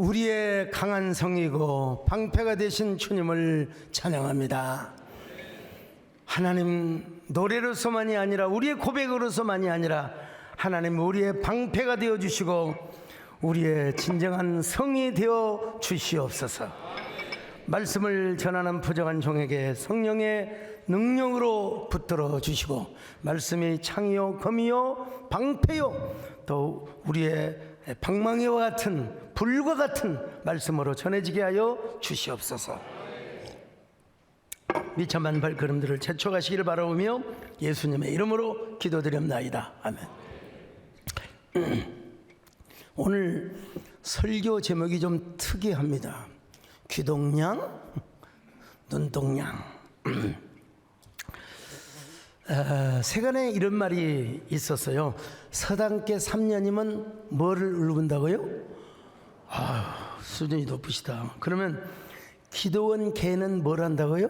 우리의 강한 성이고 방패가 되신 주님을 찬양합니다. 하나님, 노래로서만이 아니라 우리의 고백으로서만이 아니라 하나님 우리의 방패가 되어 주시고 우리의 진정한 성이 되어 주시옵소서. 말씀을 전하는 부정한 종에게 성령의 능력으로 붙들어 주시고 말씀이 창이요 검이요 방패요 또 우리의 방망이와 같은 불과 같은 말씀으로 전해지게 하여 주시옵소서. 미천만 발걸음들을 재촉하시기를 바라오며 예수님의 이름으로 기도드립나이다. 아멘. 오늘 설교 제목이 좀 특이합니다. 귀동냥, 눈동냥. 세간에 이런 말이 있었어요. 서당께 3년이면 뭐를 울분다고요? 수준이 높으시다. 그러면 기도원 개는 뭘 한다고요?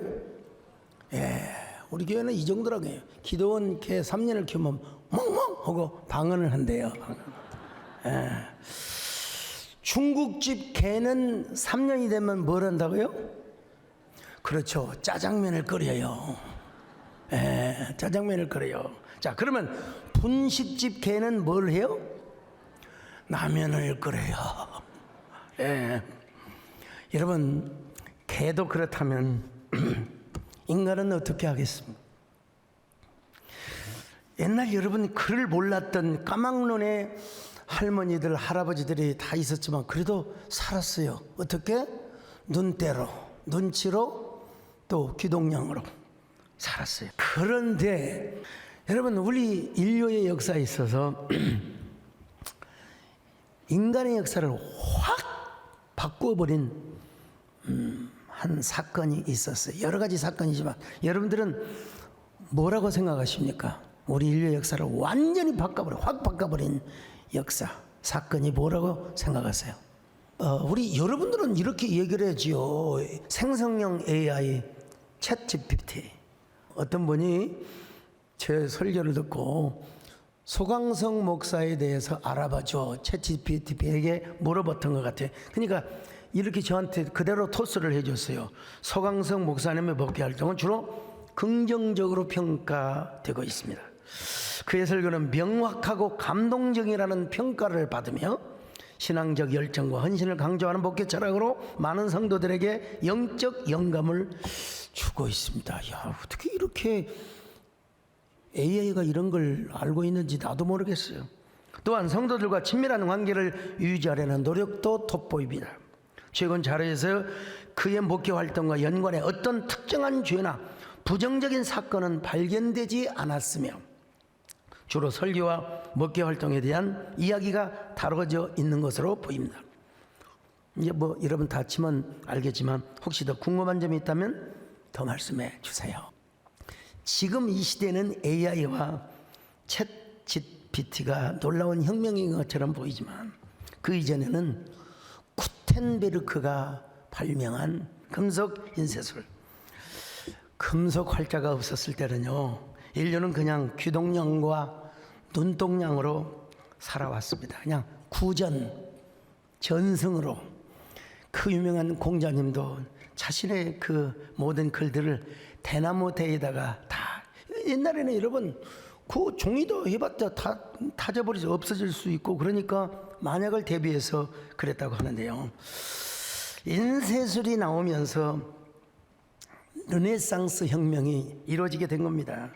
우리 교회는 이 정도라고 해요. 기도원 개 3년을 키우면 멍멍 하고 방언을 한대요. 중국집 개는 3년이 되면 뭘 한다고요? 그렇죠. 짜장면을 끓여요. 짜장면을 끓여요. 자, 그러면 분식집 개는 뭘 해요? 라면을 끓여요. 여러분, 개도 그렇다면 인간은 어떻게 하겠습니까? 옛날 여러분 글을 몰랐던 까막눈의 할머니들 할아버지들이 다 있었지만 그래도 살았어요. 어떻게? 눈대로, 눈치로, 또 귀동냥으로 살았어요. 그런데 여러분, 우리 인류의 역사에 있어서 인간의 역사를 확 바꾸어버린 한 사건이 있었어요. 여러 가지 사건이지만 여러분들은 뭐라고 생각하십니까? 우리 인류의 역사를 완전히 확 바꿔버린 역사, 사건이 뭐라고 생각하세요? 우리 여러분들은 이렇게 얘기를 하지요. 생성형 AI, 챗 GPT. 어떤 분이 제 설교를 듣고 소강성 목사에 대해서 알아봐줘, 챗 GPT에게 물어봤던 것 같아요. 그러니까 이렇게 저한테 그대로 토스를 해줬어요. 소강성 목사님의 목회 활동은 주로 긍정적으로 평가되고 있습니다. 그의 설교는 명확하고 감동적이라는 평가를 받으며 신앙적 열정과 헌신을 강조하는 목회 철학으로 많은 성도들에게 영적 영감을 주고 있습니다. 야, 어떻게 이렇게 AI가 이런 걸 알고 있는지 나도 모르겠어요. 또한 성도들과 친밀한 관계를 유지하려는 노력도 돋보입니다. 최근 자료에서 그의 목회 활동과 연관해 어떤 특정한 죄나 부정적인 사건은 발견되지 않았으며 주로 설교와 목회 활동에 대한 이야기가 다뤄져 있는 것으로 보입니다. 이제 여러분 다 치면 알겠지만 혹시 더 궁금한 점이 있다면 더 말씀해 주세요. 지금 이 시대는 AI와 챗 GPT가 놀라운 혁명인 것처럼 보이지만 그 이전에는 구텐베르크가 발명한 금속 인쇄술, 금속 활자가 없었을 때는요, 인류는 그냥 귀동냥과 눈동냥으로 살아왔습니다. 그냥 구전, 전승으로. 그 유명한 공자님도 자신의 그 모든 글들을 대나무 대에다가 다, 옛날에는 여러분 그 종이도 해봤자 다 타져버리서 없어질 수 있고 그러니까 만약을 대비해서 그랬다고 하는데요. 인쇄술이 나오면서 르네상스 혁명이 이루어지게 된 겁니다.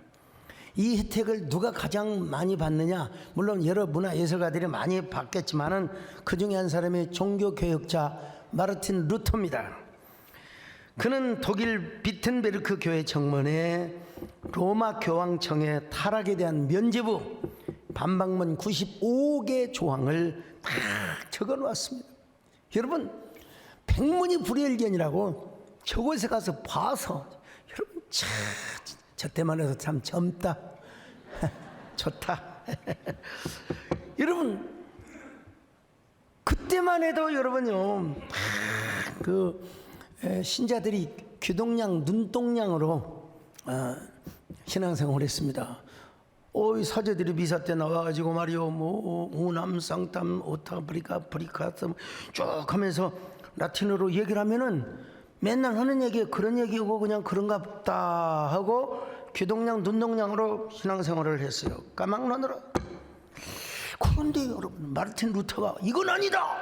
이 혜택을 누가 가장 많이 받느냐? 물론 여러 문화예술가들이 많이 받겠지만은 그 중에 한 사람이 종교개혁자 마르틴 루터입니다. 그는 독일 비텐베르크 교회 정문에 로마 교황청의 타락에 대한 면죄부 반박문 95개 조항을 다 적어 놓았습니다. 여러분, 백문이 불여일견이라고 저곳에 가서 봐서 여러분 저 때만 해도 참 젊다 좋다 여러분 그때만 해도 여러분요 그 신자들이 귀동냥 눈동냥으로 신앙생활을 했습니다. 이 사제들이 미사 때 나와가지고 말이요, 뭐 우남 쌍탐 오타 브리카스 쭉 하면서 라틴어로 얘기를 하면은 맨날 하는 얘기 그런 얘기고 그냥 그런가 보다 하고 귀동냥 눈동냥으로 신앙생활을 했어요. 까막눈으로. 그런데 여러분, 마르틴 루터가 이건 아니다.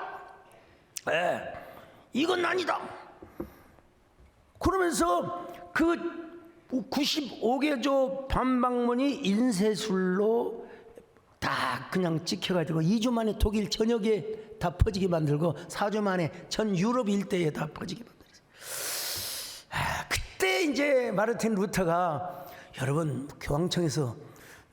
이건 아니다. 그러면서 그 95개조 반박문이 인쇄술로 다 그냥 찍혀가지고 2주 만에 독일 전역에 다 퍼지게 만들고 4주 만에 전 유럽 일대에 다 퍼지게 만들었어요. 그때 이제 마르틴 루터가 여러분 교황청에서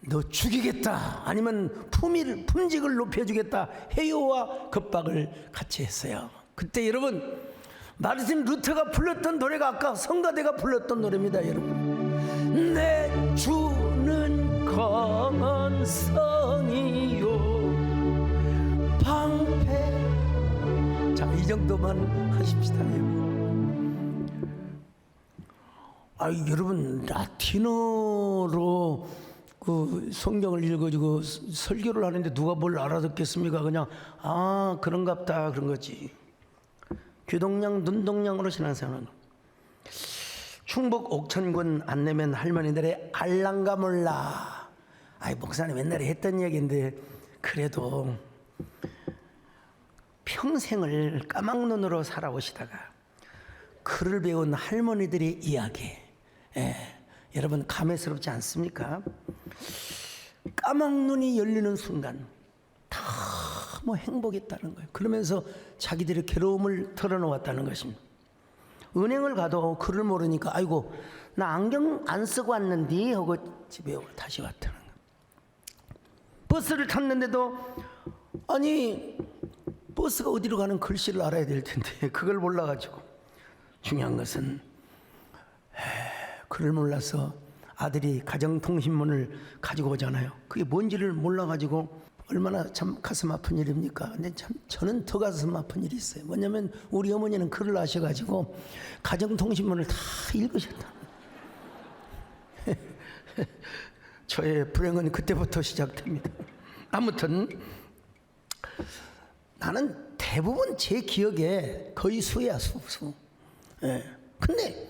너 죽이겠다 아니면 품직을 높여주겠다 해요와 겁박을 같이 했어요. 그때 여러분 마르틴 루터가 불렀던 노래가 아까 성가대가 불렀던 노래입니다. 여러분, 내 주는 검은 성이요 방패. 자, 이 정도만 하십시다. 여러분 라틴어로 그 성경을 읽어주고 설교를 하는데 누가 뭘 알아듣겠습니까? 그냥 그런갑다 그런 거지. 귀동냥 눈동냥으로 신앙생활하는. 충북 옥천군 안내면 할머니들의 알랑가 몰라. 목사님 옛날에 했던 얘기인데 그래도 평생을 까막눈으로 살아오시다가 글을 배운 할머니들의 이야기, 여러분 감회스럽지 않습니까? 까막눈이 열리는 순간 너무 행복했다는 거예요. 그러면서 자기들의 괴로움을 털어놓았다는 것입니다. 은행을 가도 글을 모르니까 아이고 나 안경 안 쓰고 왔는데 하고 집에 다시 왔다는 거예요. 버스를 탔는데도 아니 버스가 어디로 가는 글씨를 알아야 될 텐데 그걸 몰라가지고. 중요한 것은 글을 몰라서 아들이 가정통신문을 가지고 오잖아요. 그게 뭔지를 몰라가지고 얼마나 참 가슴 아픈 일입니까? 근데 참 저는 더 가슴 아픈 일이 있어요. 뭐냐면 우리 어머니는 글을 아셔가지고 가정통신문을 다 읽으셨다. 저의 불행은 그때부터 시작됩니다. 아무튼 나는 대부분 제 기억에 거의 수야 수. 근데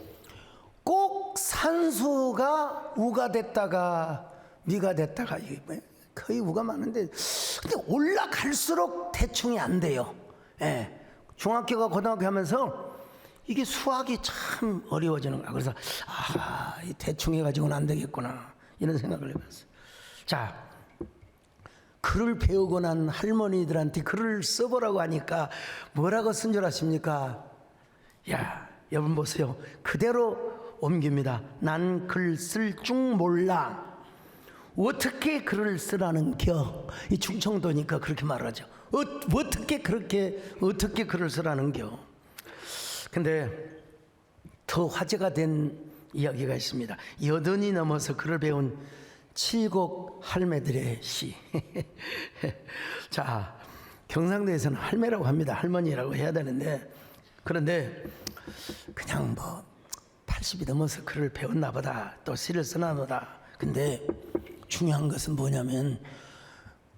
꼭 산수가 우가 됐다가 미가 됐다가 이게 거의 우가 많은데 근데 올라갈수록 대충이 안 돼요. 중학교가 고등학교 하면서 이게 수학이 참 어려워지는 거야. 그래서 이 대충 해가지고는 안 되겠구나 이런 생각을 해봤어요. 자, 글을 배우고 난 할머니들한테 글을 써보라고 하니까 뭐라고 쓴 줄 아십니까? 야, 여러분 보세요. 그대로 옮깁니다. 난 글 쓸 줄 몰라. 어떻게 글을 쓰라는 겨? 이 충청도니까 그렇게 말하죠. 어떻게 글을 쓰라는 겨? 근데 더 화제가 된 이야기가 있습니다. 80이 넘어서 글을 배운 칠곡 할매들의 시. 자, 경상도에서는 할매라고 합니다. 할머니라고 해야 되는데 그런데 그냥 80이 넘어서 글을 배웠나 보다, 또 시를 쓰나 보다. 근데 중요한 것은 뭐냐면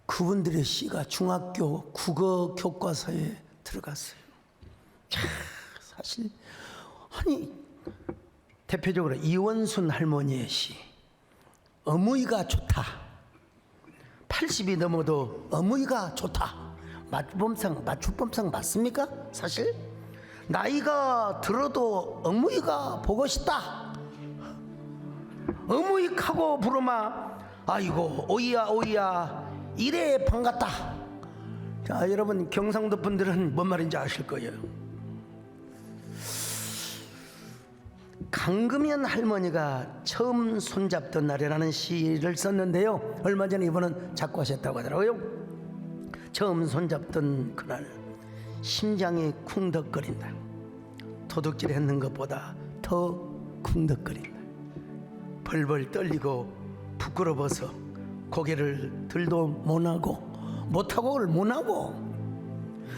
그분들의 시가 중학교 국어 교과서에 들어갔어요. 사실 대표적으로 이원순 할머니의 시 어무이가 좋다. 80이 넘어도 어무이가 좋다. 맞춤법상 맞습니까? 사실 나이가 들어도 어무이가 보고 싶다. 어무익하고 부르마 아이고 오이야 이래 반갑다. 자, 여러분 경상도 분들은 뭔 말인지 아실 거예요. 강금연 할머니가 처음 손잡던 날이라는 시를 썼는데요. 얼마 전에 이분은 작곡하셨다고 하더라고요. 처음 손잡던 그날 심장이 쿵덕거린다. 도둑질 했는 것보다 더 쿵덕거린다. 벌벌 떨리고 부끄러워서 고개를 들도 못하고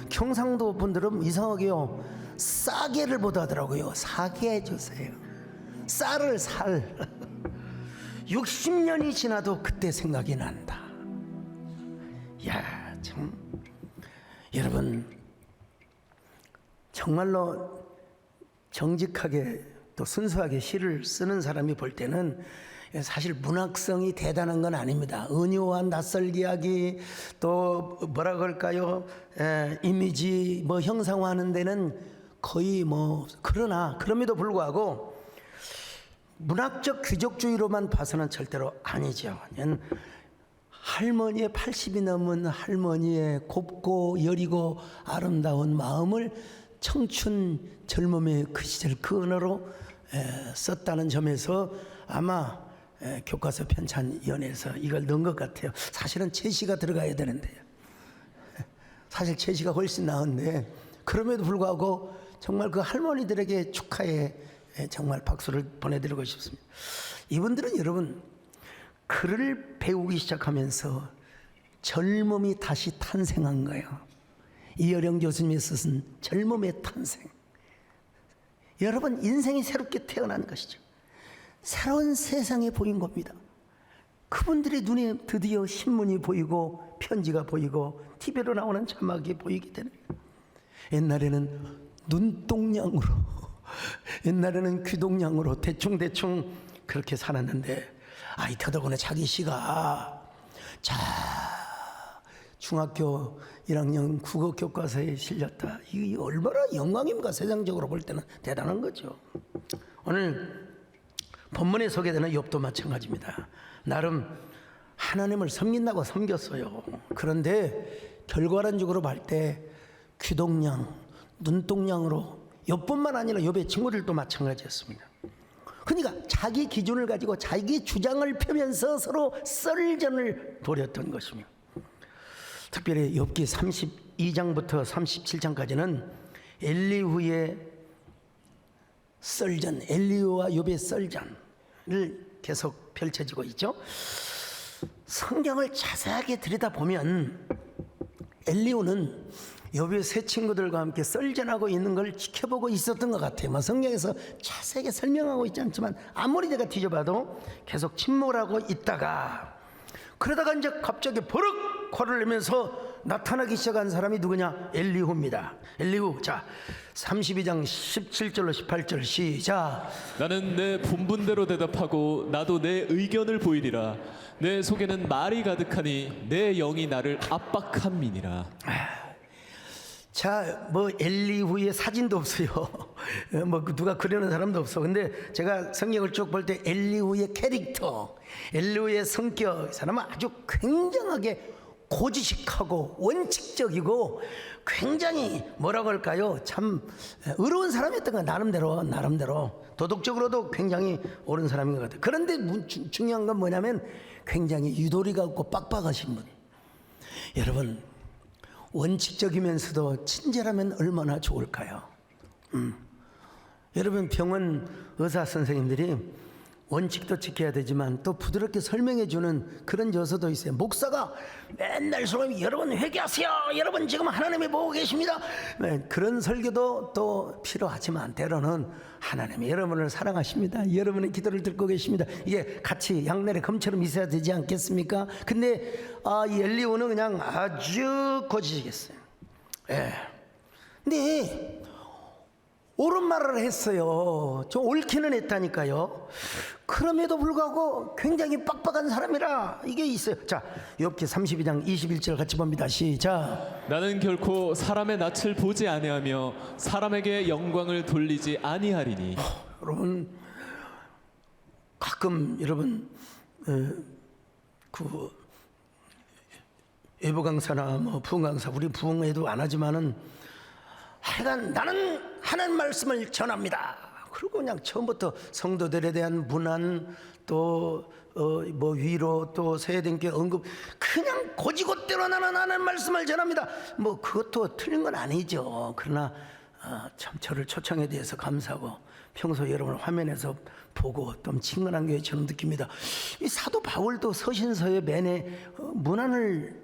경상도 분들은 이상하게요 싸게를 못 하더라고요. 사게 해주세요. 쌀을 살. 60년이 지나도 그때 생각이 난다. 야, 참 여러분 정말로 정직하게 또 순수하게 시를 쓰는 사람이 볼 때는 사실 문학성이 대단한 건 아닙니다. 은유와 낯설기 하기 또 뭐라 그럴까요? 이미지 뭐 형상화하는 데는 거의 뭐 그러나 그럼에도 불구하고 문학적 귀족주의로만 봐서는 절대로 아니죠. 할머니의 80이 넘은 할머니의 곱고 여리고 아름다운 마음을 청춘 젊음의 그 시절 그 언어로 썼다는 점에서 아마 교과서 편찬위원회에서 이걸 넣은 것 같아요. 사실은 제시가 들어가야 되는데요. 사실 제시가 훨씬 나은데 그럼에도 불구하고 정말 그 할머니들에게 축하의 정말 박수를 보내드리고 싶습니다. 이분들은 여러분 글을 배우기 시작하면서 젊음이 다시 탄생한 거예요. 이어령 교수님이 쓰신 젊음의 탄생. 여러분 인생이 새롭게 태어난 것이죠. 새로운 세상에 보인 겁니다. 그분들의 눈에 드디어 신문이 보이고 편지가 보이고 TV로 나오는 자막이 보이게 되는 거예요. 옛날에는 눈동냥으로 옛날에는 귀동냥으로 대충 그렇게 살았는데 더더군다나 자기 시가 중학교 1학년 국어 교과서에 실렸다. 이게 얼마나 영광입니까? 세상적으로 볼 때는 대단한 거죠. 오늘 본문에 소개되는 욥도 마찬가지입니다. 나름 하나님을 섬긴다고 섬겼어요. 그런데 결과론적으로 볼 때 귀동냥, 눈동냥으로 욥뿐만 아니라 욥의 친구들도 마찬가지였습니다. 그러니까 자기 기준을 가지고 자기 주장을 펴면서 서로 썰전을 벌였던 것입니다. 특별히 욥기 32장부터 37장까지는 엘리후의 썰전, 엘리후와 욥의 썰전을 계속 펼쳐지고 있죠. 성경을 자세하게 들여다보면 엘리후는 욥의 세 친구들과 함께 썰전하고 있는 걸 지켜보고 있었던 것 같아요. 성경에서 자세하게 설명하고 있지 않지만 아무리 내가 뒤져봐도 계속 침묵을 하고 있다가 그러다가 이제 갑자기 버럭 화를 내면서 나타나기 시작한 사람이 누구냐? 엘리후입니다. 엘리후. 자, 32장 17절로 18절 시작. 나는 내 본분대로 대답하고 나도 내 의견을 보이리라. 내 속에는 말이 가득하니 내 영이 나를 압박함이니라. 자, 엘리후의 사진도 없어요. 누가 그려놓은 사람도 없어. 근데 제가 성경을 쭉 볼 때 엘리후의 캐릭터, 엘리후의 성격, 이 사람은 아주 굉장하게 고지식하고 원칙적이고 굉장히 뭐라고 할까요? 참 의로운 사람이었던 거야. 나름대로 도덕적으로도 굉장히 옳은 사람인 것 같아요. 그런데 중요한 건 뭐냐면 굉장히 유도리가 없고 빡빡하신 분. 여러분 원칙적이면서도 친절하면 얼마나 좋을까요? 여러분 병원 의사 선생님들이 원칙도 지켜야 되지만 또 부드럽게 설명해 주는 그런 요소도 있어요. 목사가 맨날 여러분 회개하세요. 여러분 지금 하나님이 보고 계십니다. 그런 설교도 또 필요하지만 때로는 하나님이 여러분을 사랑하십니다. 여러분의 기도를 듣고 계십니다. 이게 같이 양날의 검처럼 있어야 되지 않겠습니까? 근데 이 엘리후는 그냥 아주 고지식했어요. 근데 옳은 말을 했어요. 좀 옳기는 했다니까요. 그럼에도 불구하고 굉장히 빡빡한 사람이라 이게 있어요. 자, 욥기 32장 21절 같이 봅니다. 시작. 나는 결코 사람의 낯을 보지 아니하며 사람에게 영광을 돌리지 아니하리니. 여러분 가끔 여러분 그 예보 강사나 부흥 강사 우리 부흥회도 안 하지만은 하여간 나는 하나님 말씀을 전합니다. 그리고 그냥 처음부터 성도들에 대한 문안 또 위로 또 세대님께 언급 그냥 고지고대로 나는 하나님 말씀을 전합니다. 그것도 틀린 건 아니죠. 그러나 참 저를 초청에 대해서 감사하고 평소 여러분을 화면에서 보고 좀 친근한 교회처럼 느낍니다. 이 사도 바울도 서신서에 매내 문안을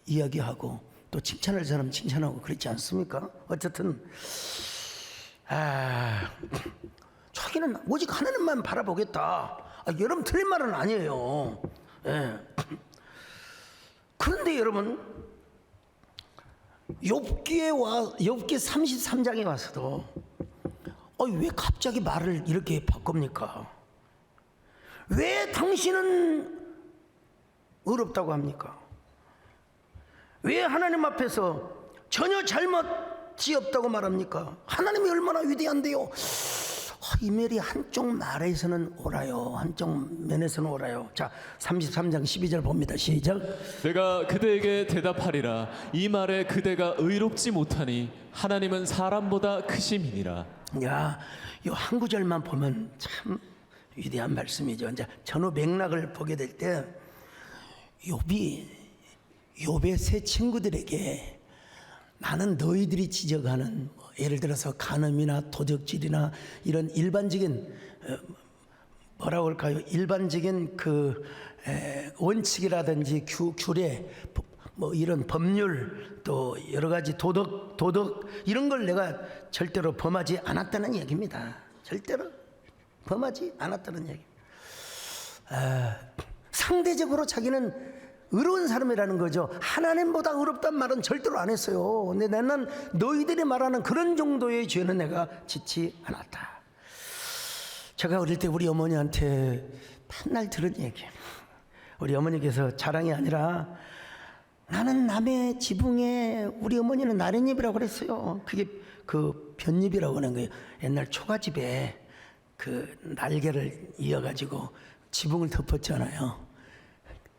이야기하고 또 칭찬할 사람 칭찬하고 그렇지 않습니까? 어쨌든 자기는 오직 하나님만 바라보겠다. 여러분 틀린 말은 아니에요. 예. 그런데 여러분 욥기 33장에 와서도 왜 갑자기 말을 이렇게 바꿉니까? 왜 당신은 의롭다고 합니까? 왜 하나님 앞에서 전혀 잘못이 없다고 말합니까? 하나님이 얼마나 위대한데요. 이 말이 한쪽 말에서는 옳아요, 한쪽 면에서는 옳아요. 자, 33장 12절 봅니다. 시작. 내가 그대에게 대답하리라. 이 말에 그대가 의롭지 못하니 하나님은 사람보다 크심이니라. 야, 이 한 구절만 보면 참 위대한 말씀이죠. 이제 전후 맥락을 보게 될 때 욥의 세 친구들에게 나는 너희들이 지적하는 예를 들어서 간음이나 도적질이나 이런 일반적인 뭐라고 할까요? 일반적인 그 원칙이라든지 규례 뭐 이런 법률 또 여러 가지 도덕 이런 걸 내가 절대로 범하지 않았다는 얘기입니다. 절대로 범하지 않았다는 얘기. 상대적으로 자기는 의로운 사람이라는 거죠. 하나님보다 의롭단 말은 절대로 안 했어요. 근데 나는 너희들이 말하는 그런 정도의 죄는 내가 짓지 않았다. 제가 어릴 때 우리 어머니한테 맨날 들은 얘기. 우리 어머니께서 자랑이 아니라 나는 남의 지붕에 우리 어머니는 나랫잎이라고 그랬어요. 그게 그 볏잎이라고 하는 거예요. 옛날 초가집에 그 날개를 이어가지고 지붕을 덮었잖아요.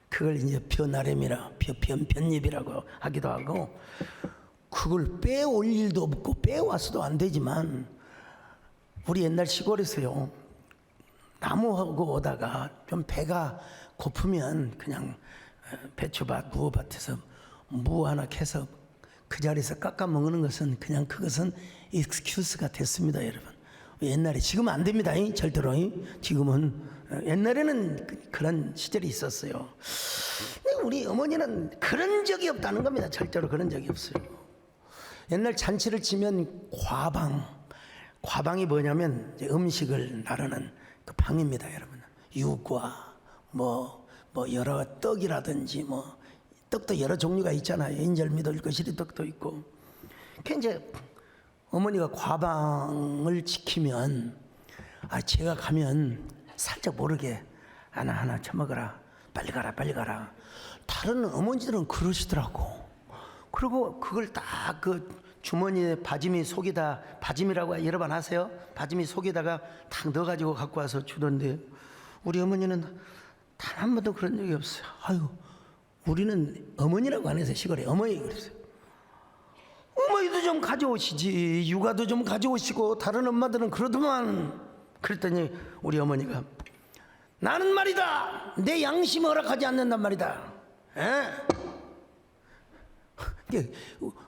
그걸 이제 벼나름이라 볏잎이라고 하기도 하고, 그걸 빼올 일도 없고 빼와서도 안 되지만 우리 옛날 시골에서요 나무하고 오다가 좀 배가 고프면 그냥 배추밭 무밭에서 무 하나 캐서 그 자리에서 깎아 먹는 것은 그냥 그것은 익스큐스가 됐습니다. 여러분 옛날에, 지금은 안 됩니다. 절대로. 지금은, 옛날에는 그런 시절이 있었어요. 근데 우리 어머니는 그런 적이 없다는 겁니다. 절대로 그런 적이 없어요. 옛날 잔치를 치면 과방이 뭐냐면 음식을 나르는 그 방입니다. 여러분 육과 뭐 여러 떡이라든지 뭐 떡도 여러 종류가 있잖아요. 인절미도 있고 시리떡도 있고. 그 이제 어머니가 과방을 지키면 제가 가면 살짝 모르게 하나 처먹어라, 빨리 가라. 다른 어머니들은 그러시더라고. 그리고 그걸 딱 그 주머니에 바지미 속에다, 바지미라고 여러 번 하세요? 바지미 속에다가 탁 넣어가지고 갖고 와서 주던데 우리 어머니는 단 한 번도 그런 적이 없어요. 우리는 어머니라고 안 해서 시골에 어머니 그랬어요. 어머니도 좀 가져오시지, 육아도 좀 가져오시고. 다른 엄마들은 그러더만. 그랬더니 우리 어머니가 나는 말이다 내 양심 허락하지 않는단 말이다.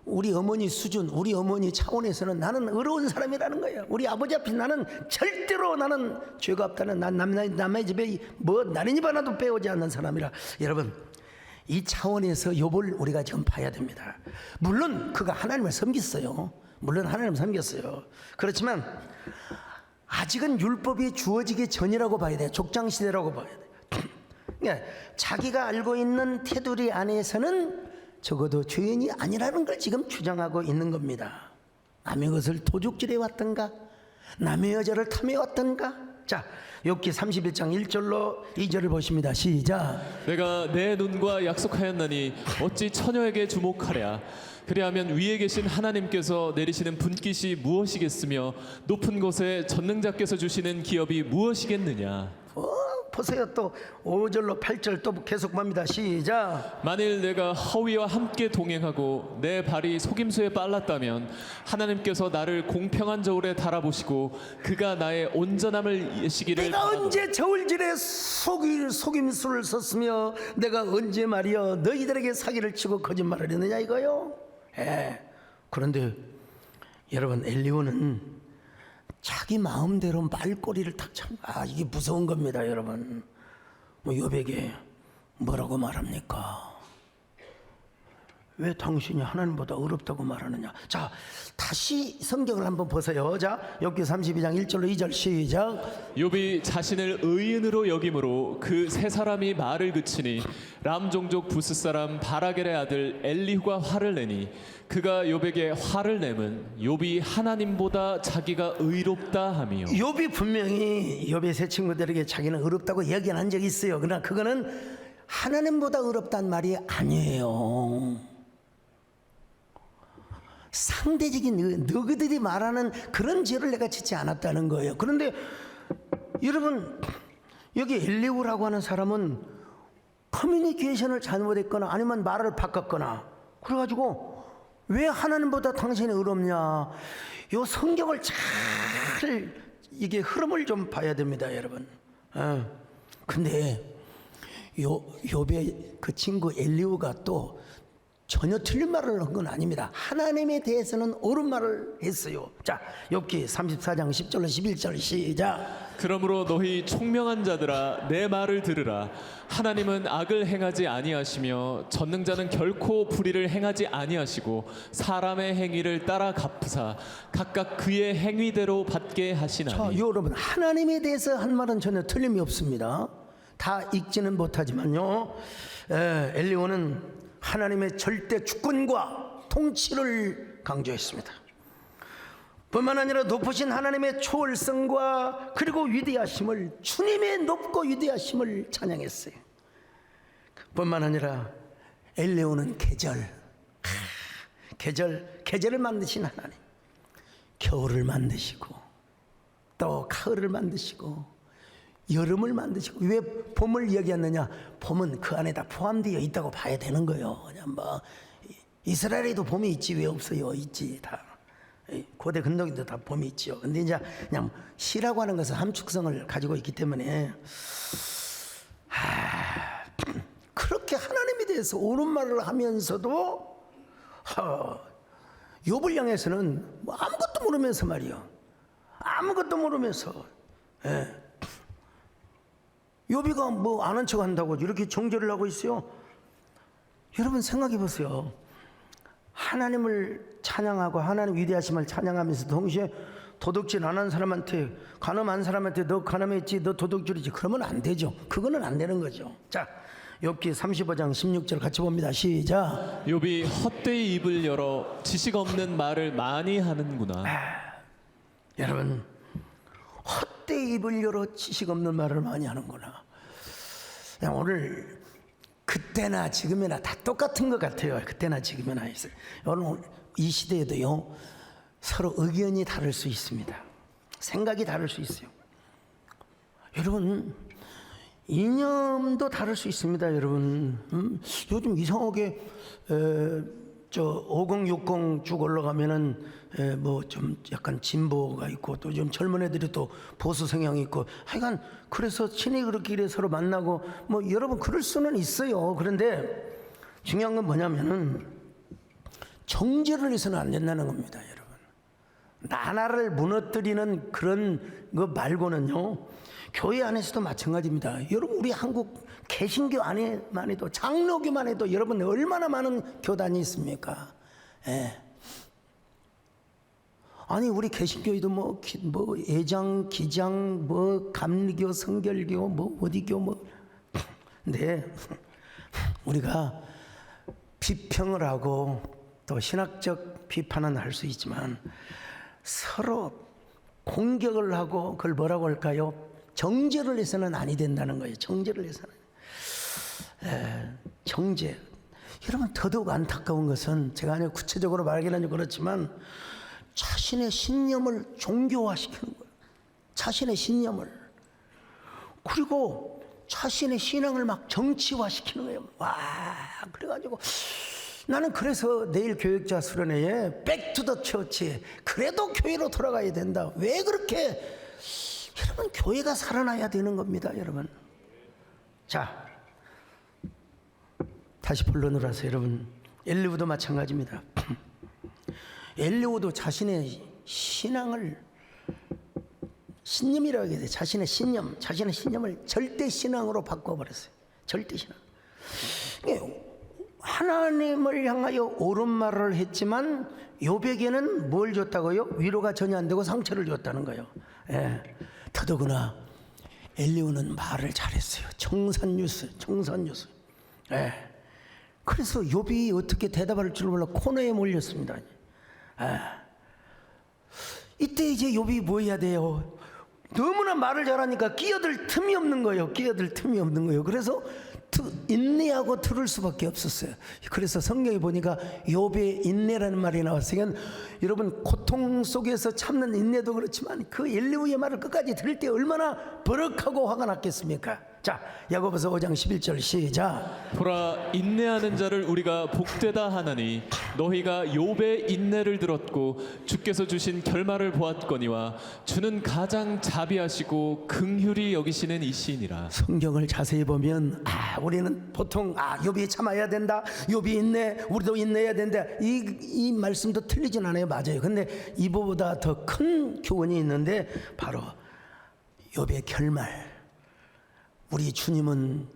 우리 어머니 수준, 우리 어머니 차원에서는 나는 의로운 사람이라는 거예요. 우리 아버지 앞에 나는 절대로 나는 죄가 없다는, 난 남의 집에 뭐 나린잎 하나도 빼오지 않는 사람이라. 여러분 이 차원에서 욥을 우리가 지금 봐야 됩니다. 물론 그가 하나님을 섬겼어요. 그렇지만 아직은 율법이 주어지기 전이라고 봐야 돼요. 족장시대라고 봐야 돼요. 그러니까 자기가 알고 있는 테두리 안에서는 적어도 죄인이 아니라는 걸 지금 주장하고 있는 겁니다. 남의 것을 도둑질해 왔던가, 남의 여자를 탐해 왔던가. 자, 욥기 31장 1절로 2절을 보십니다. 시작. 내가 내 눈과 약속하였나니 어찌 처녀에게 주목하랴. 그리하면 위에 계신 하나님께서 내리시는 분깃이 무엇이겠으며 높은 곳에 전능자께서 주시는 기업이 무엇이겠느냐. 보세요. 또 5절로 8절 또 계속 봅니다. 시작. 만일 내가 허위와 함께 동행하고 내 발이 속임수에 빨랐다면 하나님께서 나를 공평한 저울에 달아보시고 그가 나의 온전함을 예시기를 내가 언제 저울질에 속임수를 썼으며 내가 언제 말이여 너희들에게 사기를 치고 거짓말을 했느냐 이거요. 그런데 여러분 엘리후는 자기 마음대로 말꼬리를 탁 참. 이게 무서운 겁니다. 여러분 욥에게 뭐라고 말합니까? 왜 당신이 하나님보다 어렵다고 말하느냐. 자, 다시 성경을 한번 보세요. 자, 욥기 32장 1절로 2절 시작. 욥이 자신을 의인으로 여김으로 그 세 사람이 말을 그치니 람 종족 부스 사람 바라겔의 아들 엘리후가 화를 내니 그가 욥에게 화를 내면 욥이 하나님보다 자기가 의롭다 하며. 욥이 분명히 욥의 세 친구들에게 자기는 어렵다고 얘기한 적이 있어요. 그러나 그거는 하나님보다 어렵단 말이 아니에요. 상대적인 너희들이 말하는 그런 죄를 내가 짓지 않았다는 거예요. 그런데 여러분, 여기 엘리후라고 하는 사람은 커뮤니케이션을 잘못했거나 아니면 말을 바꿨거나 그래가지고 왜 하나님보다 당신이 어렵냐. 요 성경을 잘 이게 흐름을 좀 봐야 됩니다, 여러분. 근데 욥의 그 친구 엘리후가 또 전혀 틀린 말을 한 건 아닙니다. 하나님에 대해서는 옳은 말을 했어요. 자, 욥기 34장 10절로 11절 시작. 그러므로 너희 총명한 자들아 내 말을 들으라. 하나님은 악을 행하지 아니하시며 전능자는 결코 불의를 행하지 아니하시고 사람의 행위를 따라 갚으사 각각 그의 행위대로 받게 하시나니. 자, 여러분, 하나님에 대해서 한 말은 전혀 틀림이 없습니다. 다 읽지는 못하지만요, 엘리후는 하나님의 절대 주권과 통치를 강조했습니다. 뿐만 아니라 높으신 하나님의 초월성과 그리고 위대하심을, 주님의 높고 위대하심을 찬양했어요. 뿐만 아니라 엘리후는 계절을 만드신 하나님, 겨울을 만드시고 또 가을을 만드시고 여름을 만드시고, 왜 봄을 얘기했느냐? 봄은 그 안에 다 포함되어 있다고 봐야 되는 거예요. 그냥 뭐 이스라엘에도 봄이 있지 왜 없어요? 있지 다. 고대 근동에도 다 봄이 있죠. 근데 이제 그냥 시라고 하는 것은 함축성을 가지고 있기 때문에 그렇게 하나님에 대해서 옳은 말을 하면서도 욥을 향해서는 뭐 아무것도 모르면서 말이요. 아무것도 모르면서 욥이가 뭐 아는 척 한다고 이렇게 정죄를 하고 있어요. 여러분 생각해 보세요. 하나님을 찬양하고 하나님 위대하심을 찬양하면서 동시에 도둑질 안 한 사람한테, 간음한 사람한테 너 간음했지, 너 도둑질이지, 그러면 안 되죠. 그거는 안 되는 거죠. 자, 욥기 35장 16절 같이 봅니다. 시작. 욥이 헛되이 입을 열어 지식 없는 말을 많이 하는구나. 여러분, 헛되이 입을 열어 지식 없는 말을 많이 하는구나. 그냥 오늘 그때나 지금이나 다 똑같은 것 같아요. 그때나 지금이나 있어요. 오늘 이 시대에도요, 서로 의견이 다를 수 있습니다. 생각이 다를 수 있어요. 여러분, 이념도 다를 수 있습니다. 여러분, 요즘 이상하게 5060 쭉 올라가면은 뭐 좀 약간 진보가 있고 또 좀 젊은 애들이 또 보수 성향이 있고, 하여간 그래서 친히 그렇게 서로 만나고 뭐 여러분 그럴 수는 있어요. 그런데 중요한 건 뭐냐면은 정죄를 해서는 안 된다는 겁니다, 여러분. 나라를 무너뜨리는 그런 거 말고는요, 교회 안에서도 마찬가지입니다. 여러분, 우리 한국 개신교 안에만 해도, 장로교만 해도 여러분 얼마나 많은 교단이 있습니까? 아니, 우리 개신교에도 뭐 예장, 기장, 뭐 감리교, 성결교, 뭐 어디교, 뭐. 근데 우리가 비평을 하고 또 신학적 비판은 할 수 있지만 서로 공격을 하고 그걸 뭐라고 할까요? 정죄를 해서는 아니 된다는 거예요. 정죄를 해서는. 정죄. 여러분, 더더욱 안타까운 것은 제가 아니 구체적으로 말하기는 그렇지만 자신의 신념을 종교화시키는 거예요. 자신의 신념을. 그리고 자신의 신앙을 막 정치화시키는 거예요. 와, 그래가지고 나는 그래서 내일 교육자 수련회에 백투더 처치, 그래도 교회로 돌아가야 된다. 왜 그렇게? 여러분, 교회가 살아나야 되는 겁니다, 여러분. 자, 다시 본론으로 와서 여러분, 엘리후도 마찬가지입니다. 엘리후도 자신의 신앙을, 신념이라고 해야 돼. 자신의 신념을 절대 신앙으로 바꿔버렸어요. 절대 신앙. 하나님을 향하여 옳은 말을 했지만 욥에게는 뭘 줬다고요? 위로가 전혀 안 되고 상처를 줬다는 거예요. 예. 더더구나 엘리후는 말을 잘했어요. 청산유수. 예. 그래서 욥이 어떻게 대답할 줄 몰라 코너에 몰렸습니다. 예. 이때 이제 욥이 뭐 해야 돼요? 너무나 말을 잘하니까 끼어들 틈이 없는 거예요. 그래서 인내하고 들을 수밖에 없었어요. 그래서 성경에 보니까 욥의 인내라는 말이 나왔어요. 여러분 고통 속에서 참는 인내도 그렇지만 그 엘리후의 말을 끝까지 들을 때 얼마나 버럭하고 화가 났겠습니까? 자, 야고보서 5장 11절 시작. 보라, 인내하는 자를 우리가 복되다 하나니 너희가 욥의 인내를 들었고 주께서 주신 결말을 보았거니와 주는 가장 자비하시고 긍휼히 여기시는 이시니라. 성경을 자세히 보면 우리는 보통 욥이 참아야 된다, 욥이 인내, 우리도 인내해야 된다, 이 말씀도 틀리진 않아요. 맞아요. 근데 이보다 더 큰 교훈이 있는데 바로 욥의 결말. 우리 주님은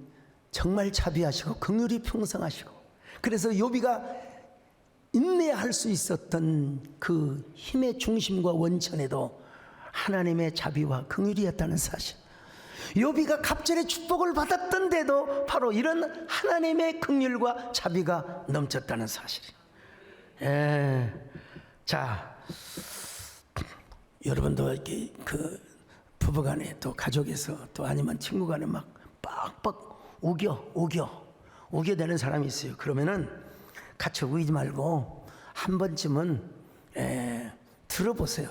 정말 자비하시고 긍휼이 풍성하시고, 그래서 욥이가 인내할 수 있었던 그 힘의 중심과 원천에도 하나님의 자비와 긍휼이었다는 사실, 욥이가 갑절의 축복을 받았던데도 바로 이런 하나님의 긍휼과 자비가 넘쳤다는 사실. 자, 여러분도 이렇게 그 부부간에 또 가족에서 또 아니면 친구간에 막 빡빡 우겨대는 사람이 있어요. 그러면은 같이 우기지 말고 한 번쯤은 들어보세요.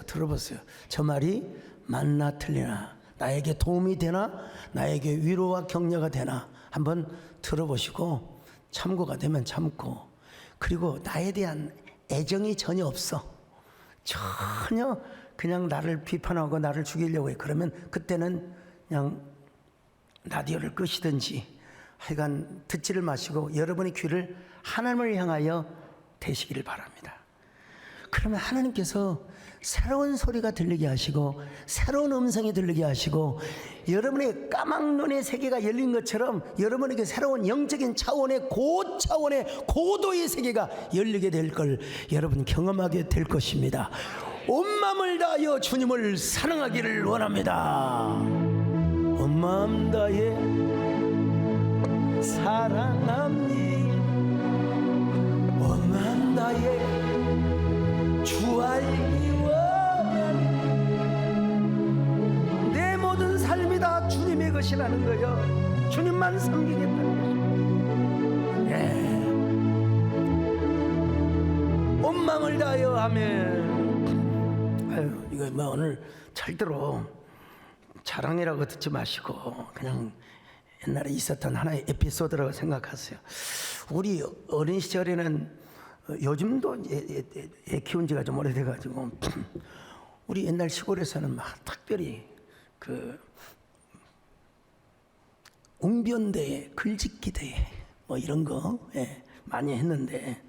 저 말이 맞나 틀리나, 나에게 도움이 되나, 나에게 위로와 격려가 되나 한번 들어보시고 참고가 되면 참고, 그리고 나에 대한 애정이 전혀 없어, 전혀 그냥 나를 비판하고 나를 죽이려고 해. 그러면 그때는 그냥 라디오를 끄시든지 하여간 듣지를 마시고 여러분의 귀를 하나님을 향하여 대시기를 바랍니다. 그러면 하나님께서 새로운 소리가 들리게 하시고 새로운 음성이 들리게 하시고 여러분의 까막눈의 세계가 열린 것처럼 여러분에게 새로운 영적인 차원의 고차원의 고도의 세계가 열리게 될 걸 여러분 경험하게 될 것입니다. 온 마음을 다하여 주님을 사랑하기를 원합니다. 온 마음 다해 사랑합니다. 온 마음 다해 주 알기 원하니, 내 모든 삶이 다 주님의 것이라는 거요. 주님만 섬기겠다는 것입니다. 온 마음을 다하여 하면, 이거 뭐 오늘 절대로 자랑이라고 듣지 마시고 그냥 옛날에 있었던 하나의 에피소드라고 생각하세요. 우리 어린 시절에는, 요즘도 애 키운 지가 좀 오래돼가지고 우리 옛날 시골에서는 막 특별히 그 웅변대회, 글짓기대회 뭐 이런 거 많이 했는데,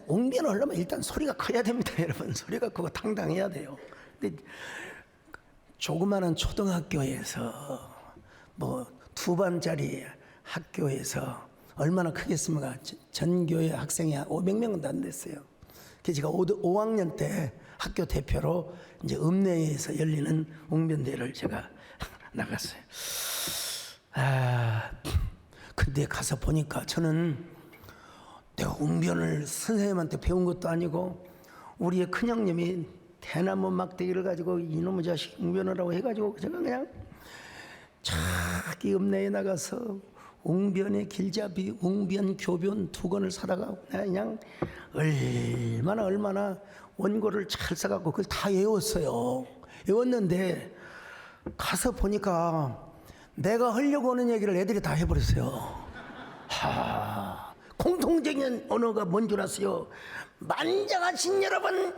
웅변을 하려면 일단 소리가 커야 됩니다. 여러분, 소리가 크고 당당해야 돼요. 근데 조그마한 초등학교에서 뭐 2반짜리 학교에서 얼마나 크겠습니까? 전교회 학생이 500명도 안 됐어요. 그래서 제가 5학년 때 학교 대표로 이제 읍내에서 열리는 웅변대회를 제가 나갔어요. 근데 가서 보니까 저는 내가 웅변을 선생님한테 배운 것도 아니고 우리의 큰형님이 대나무 막대기를 가지고 이놈의 자식 웅변을 하고 해가지고 제가 그냥 자기 읍내에 나가서 웅변의 길잡이, 웅변 교변 2권을 사다가 그냥 얼마나 원고를 잘 써갖고 그걸 다 외웠어요. 외웠는데 가서 보니까 내가 하려고 하는 얘기를 애들이 다 해버렸어요. 공통적인 언어가 뭔 줄 아세요? 만장하신 여러분,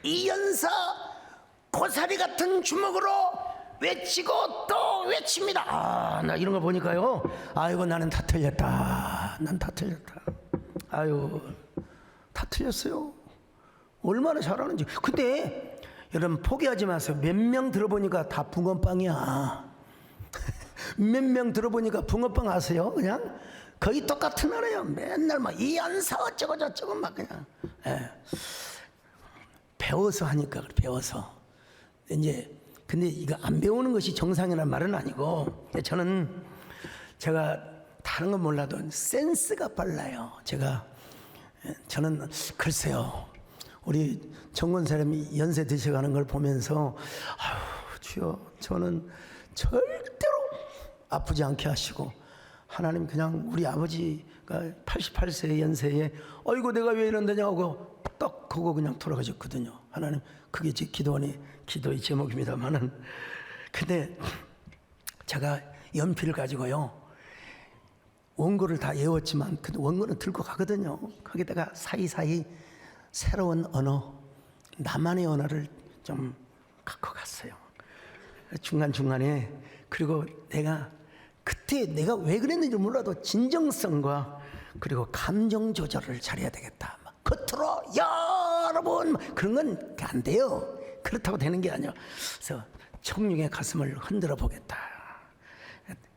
이연사 고사리 같은 주먹으로 외치고 또 외칩니다. 나 이런 거 보니까요, 아이고 나는 다 틀렸다. 난 다 틀렸다. 아유, 다 틀렸어요. 얼마나 잘하는지. 근데 여러분 포기하지 마세요. 몇 명 들어보니까 다 붕어빵이야. 몇 명 들어보니까 붕어빵 아세요? 그냥 거의 똑같은 나라예요. 맨날 막 이 연사 어쩌고 저쩌고 막 그냥 배워서 하니까 그래, 배워서 이제 근데 이거 안 배우는 것이 정상이라는 말은 아니고 제가 다른 건 몰라도 센스가 빨라요. 저는 글쎄요. 우리 정권사람이 연세 드셔가는 걸 보면서 아유 주여 저는 절대로 아프지 않게 하시고 하나님 그냥 우리 아버지가 88세 연세에 어이구 내가 왜 이런다냐고 딱 그거 그냥 돌아가셨거든요. 하나님 그게 제 기도의 제목입니다만은 근데 제가 연필을 가지고요 원고를 다 외웠지만 그 원고는 들고 가거든요. 거기다가 사이사이 새로운 언어 나만의 언어를 좀 갖고 갔어요. 중간중간에 그리고 그때 내가 왜 그랬는지 몰라도 진정성과 그리고 감정 조절을 잘해야 되겠다. 겉으로 여러분 그런 건 안 돼요. 그렇다고 되는 게 아니야. 그래서 청룡의 가슴을 흔들어 보겠다.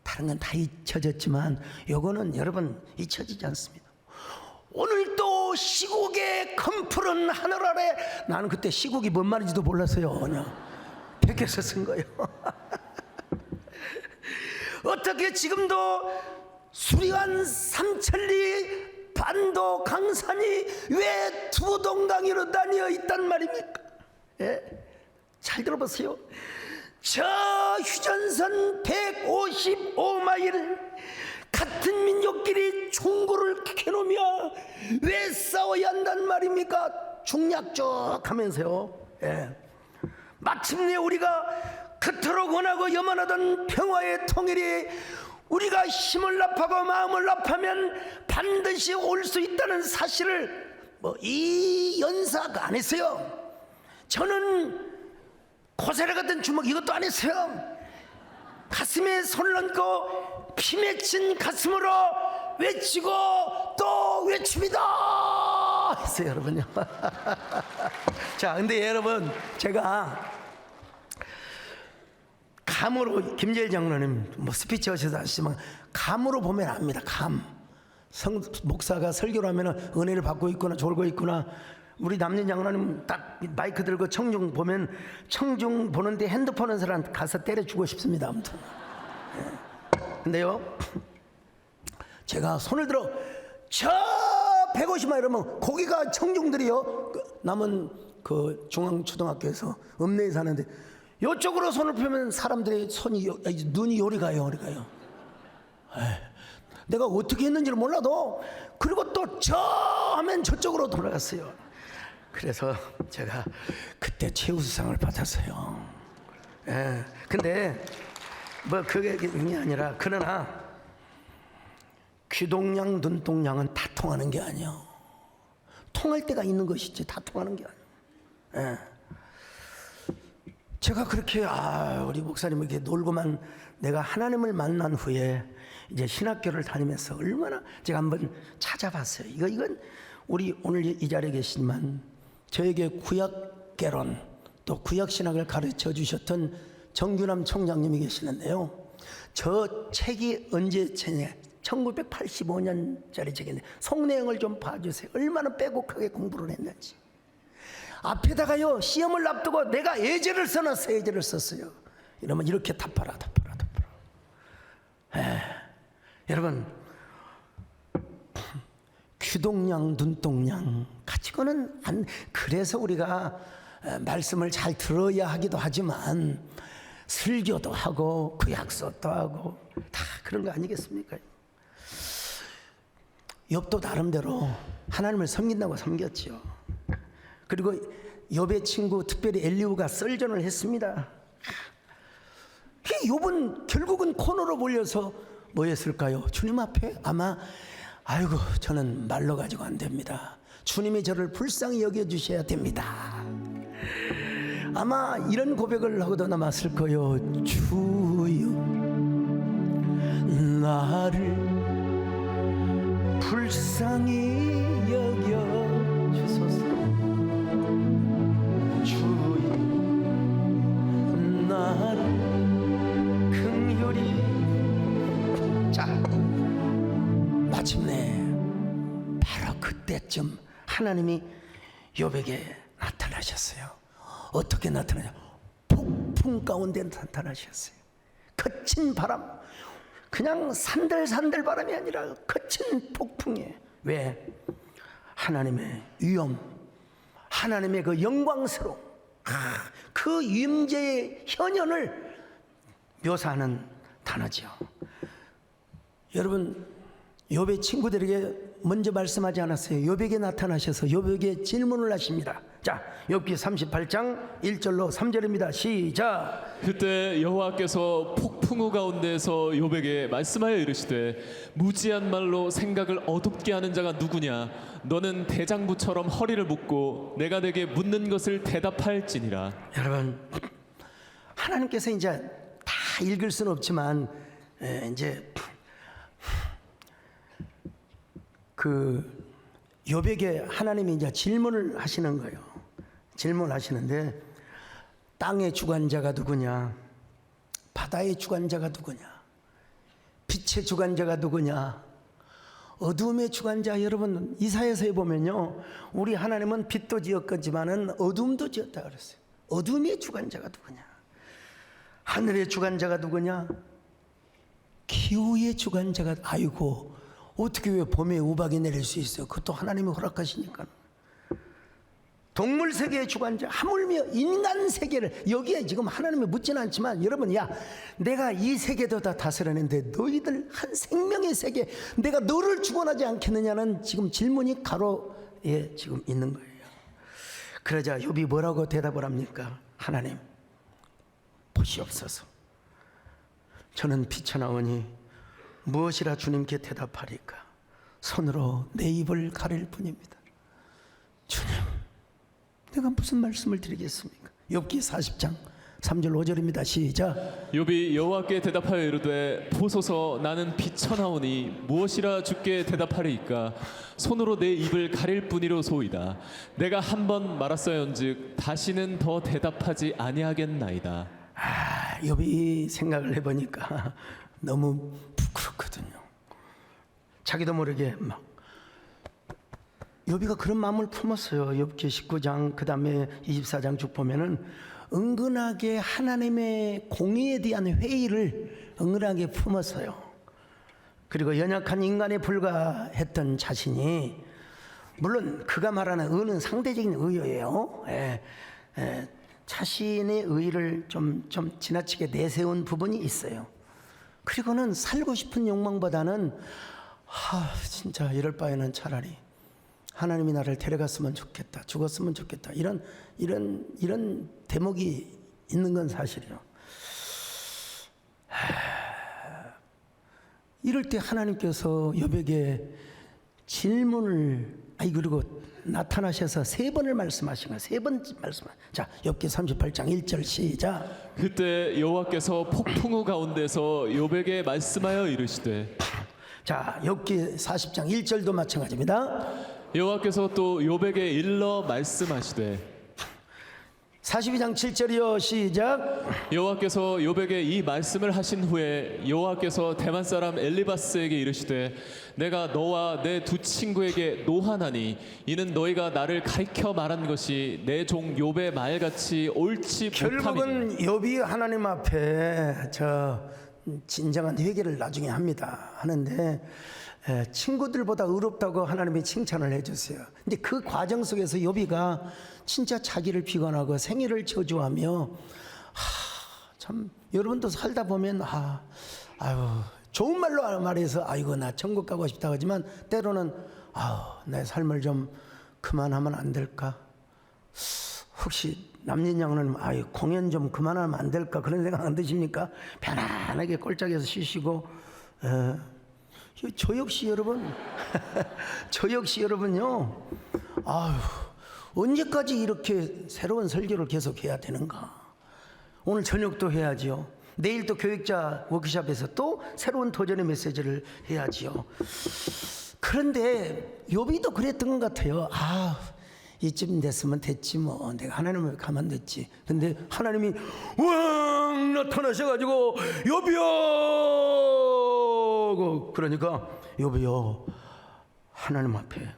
다른 건 다 잊혀졌지만 요거는 여러분 잊혀지지 않습니다. 오늘도 시국의 큰 푸른 하늘 아래 나는 그때 시국이 뭔 말인지도 몰랐어요. 그냥 베껴서 쓴 거예요. 어떻게 지금도 수리관 삼천리 반도 강산이 왜 두 동강이로 나뉘어 있단 말입니까? 잘 들어보세요. 저 휴전선 155마일 같은 민족끼리 총구를 켜놓으며 왜 싸워야 한단 말입니까? 중약적 하면서요. 마침내 우리가 그토록 원하고 염원하던 평화의 통일이 우리가 힘을 합하고 마음을 합하면 반드시 올 수 있다는 사실을 이 연사가 안 했어요. 저는 고사리 같은 주먹 이것도 안 했어요. 가슴에 손을 얹고 피 맺힌 가슴으로 외치고 또 외칩니다 했어요 여러분요. 자 근데 여러분 제가 감으로 김재일 장로님 스피치 하셔서 아시지만 감으로 보면 압니다. 목사가 설교를 하면 은혜를 받고 있구나 졸고 있구나. 우리 남진 장로님 딱 마이크 들고 청중 보는데 핸드폰 한 사람 가서 때려주고 싶습니다. 아무튼 근데요 제가 손을 들어 저 150만 이러면 거기가 청중들이요 남은 그 중앙초등학교에서 읍내에 사는데 이쪽으로 손을 펴면 사람들의 눈이 요리 가요. 내가 어떻게 했는지를 몰라도 그리고 또 저 하면 저쪽으로 돌아갔어요. 그래서 제가 그때 최우수상을 받았어요. 근데 그게 아니라 그러나 귀동냥 눈동냥은 다 통하는 게 아니에요. 통할 때가 있는 것이지 다 통하는 게 아니에요. 제가 그렇게 우리 목사님 이렇게 놀고만 내가 하나님을 만난 후에 이제 신학교를 다니면서 얼마나 제가 한번 찾아봤어요. 이건 우리 오늘 이 자리에 계시지만 저에게 구약개론 또 구약신학을 가르쳐 주셨던 정규남 총장님이 계시는데요. 저 책이 언제 책이냐 1985년짜리 책인데 속내용을 좀 봐주세요. 얼마나 빼곡하게 공부를 했는지. 앞에다가요 시험을 앞두고 내가 예제를 써놨어요. 예제를 썼어요. 이러면 이렇게 답하라. 여러분 귀동냥 눈동냥 가지고는 안. 그래서 우리가 말씀을 잘 들어야 하기도 하지만 설교도 하고 구약서도 하고 다 그런 거 아니겠습니까? 욥도 나름대로 하나님을 섬긴다고 섬겼지요. 그리고 욥의 친구 특별히 엘리후가 썰전을 했습니다. 욥은 결국은 코너로 몰려서 뭐 했을까요? 주님 앞에 아마 아이고 저는 말로 가지고 안 됩니다. 주님이 저를 불쌍히 여겨주셔야 됩니다. 아마 이런 고백을 하고도 남았을 거요. 주여 나를 불쌍히 여겨주소서. 주여 나를 긍휼히. 자 그때쯤 하나님이 욥에게 나타나셨어요. 어떻게 나타나냐? 폭풍 가운데 나타나셨어요. 거친 바람, 그냥 산들산들 바람이 아니라 거친 폭풍에. 왜? 하나님의 위엄, 하나님의 그 영광스러움, 그 임재의 현현을 묘사하는 단어죠. 여러분, 욥의 친구들에게 먼저 말씀하지 않았어요. 욥에게 나타나셔서 욥에게 질문을 하십니다. 자, 욥기 38장 1절로 3절입니다. 시작. 그때 여호와께서 폭풍우 가운데서 욥에게 말씀하여 이르시되 무지한 말로 생각을 어둡게 하는 자가 누구냐? 너는 대장부처럼 허리를 묶고 내가 내게 묻는 것을 대답할지니라. 여러분, 하나님께서 이제 다 읽을 수는 없지만 이제 그 욥에게 하나님이 이제 질문을 하시는 거예요. 질문하시는데 땅의 주관자가 누구냐? 바다의 주관자가 누구냐? 빛의 주관자가 누구냐? 어둠의 주관자. 여러분, 이사야서에 보면요, 우리 하나님은 빛도 지었겠지만은 어둠도 지었다 그랬어요. 어둠의 주관자가 누구냐? 하늘의 주관자가 누구냐? 기후의 주관자가. 아이고, 어떻게 왜 봄에 우박이 내릴 수 있어요? 그것도 하나님이 허락하시니까. 동물 세계의 주관자, 하물며 인간 세계를, 여기에 지금 하나님이 묻지는 않지만, 여러분, 야, 내가 이 세계도 다 다스렸는데 너희들 한 생명의 세계, 내가 너를 주관하지 않겠느냐는 지금 질문이 가로에 지금 있는 거예요. 그러자 욥이 뭐라고 대답을 합니까? 하나님, 보시옵소서. 저는 비천하오니 무엇이라 주님께 대답하리까? 손으로 내 입을 가릴 뿐입니다. 주님, 내가 무슨 말씀을 드리겠습니까? 욥기 40장 3절 5절입니다. 시작. 욥이 여호와께 대답하여 이르되 보소서, 나는 비천하오니 무엇이라 주께 대답하리이까? 손으로 내 입을 가릴 뿐이로소이다. 내가 한 번 말았어연즉 다시는 더 대답하지 아니하겠나이다. 욥이 생각을 해보니까 너무 부끄럽거든요. 자기도 모르게 막 욥이가 그런 마음을 품었어요. 욥기 19장 그 다음에 24장 쭉 보면은 은근하게 하나님의 공의에 대한 회의를 은근하게 품었어요. 그리고 연약한 인간에 불과했던 자신이, 물론 그가 말하는 의는 상대적인 의예요. 자신의 의를 좀 지나치게 내세운 부분이 있어요. 그리고는 살고 싶은 욕망보다는 진짜 이럴 바에는 차라리 하나님이 나를 데려갔으면 좋겠다, 죽었으면 좋겠다, 이런 대목이 있는 건 사실이요. 이럴 때 하나님께서 욥에게 질문을, 그리고 나타나셔서 세 번을 말씀하신 거예요. 세 번 말씀. 자, 욥기 38장 1절 시작. 그때 여호와께서 폭풍우 가운데서 욥에게 말씀하여 이르시되. 자, 욥기 40장 1절도 마찬가지입니다. 여호와께서 또 욥에게 일러 말씀하시되. 42장 7절이요. 시작. 여호와께서 욥에게 이 말씀을 하신 후에 여호와께서 대만 사람 엘리바스에게 이르시되 내가 너와 내 두 친구에게 노하나니 이는 너희가 나를 가리켜 말한 것이 내 종 욥의 말같이 옳지 못함이니. 결국은 욥이 하나님 앞에 진정한 회개를 나중에 하는데 친구들보다 의롭다고 하나님이 칭찬을 해주세요. 근데 그 과정 속에서 욥이가 진짜 자기를 비관하고 생애를 저주하며 참, 여러분도 살다 보면 좋은 말로 말해서 아이고 나 천국 가고 싶다 하지만 때로는 내 삶을 좀 그만하면 안 될까? 혹시 남진양은 공연 좀 그만하면 안 될까? 그런 생각 안 드십니까? 편안하게 꼴짝에서 쉬시고. 저 역시 여러분요. 언제까지 이렇게 새로운 설교를 계속 해야 되는가? 오늘 저녁도 해야지요. 내일 또 교육자 워크숍에서 또 새로운 도전의 메시지를 해야지요. 그런데 욥이도 그랬던 것 같아요. 이쯤 됐으면 됐지 뭐. 내가 하나님을 가만 됐지. 근데 하나님이 왕 나타나셔가지고 욥이여, 그러니까 욥이여, 하나님 앞에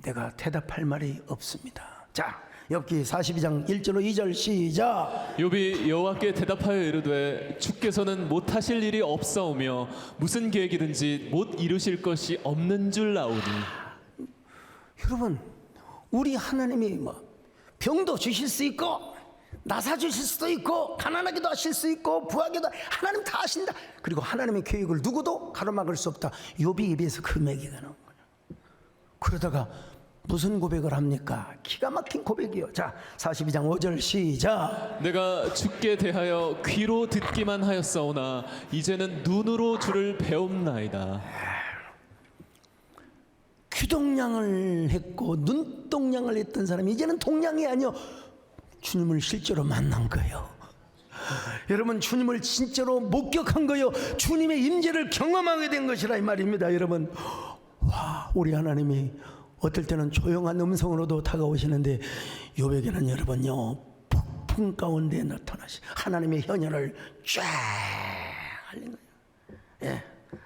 내가 대답할 말이 없습니다. 자, 욥기 42장 1절로 2절 시작. 욥이 여호와께 대답하여 이르되 주께서는 못하실 일이 없사오며 무슨 계획이든지 못 이루실 것이 없는 줄 아오니. 여러분, 우리 하나님이 뭐 병도 주실 수 있고 나사 주실 수도 있고 가난하게도 하실 수 있고 부하게도 하나님 다 하신다. 그리고 하나님의 계획을 누구도 가로막을 수 없다. 욥이 입에서 그 얘기가 나온 거예요. 그러다가 무슨 고백을 합니까? 기가 막힌 고백이요. 자, 42장 5절 시작. 내가 주께 대하여 귀로 듣기만 하였사오나 이제는 눈으로 주를 배움나이다. 귀동냥을 했고 눈동냥을 했던 사람이 이제는 동냥이 아니요 주님을 실제로 만난 거예요. 여러분, 주님을 진짜로 목격한 거예요. 주님의 임재를 경험하게 된 것이라 이 말입니다. 여러분, 와, 우리 하나님이 어떨 때는 조용한 음성으로도 다가오시는데 욥에게는 여러분요 폭풍 가운데 나타나시 하나님의 현현을 쫙 알린 거예요. 예,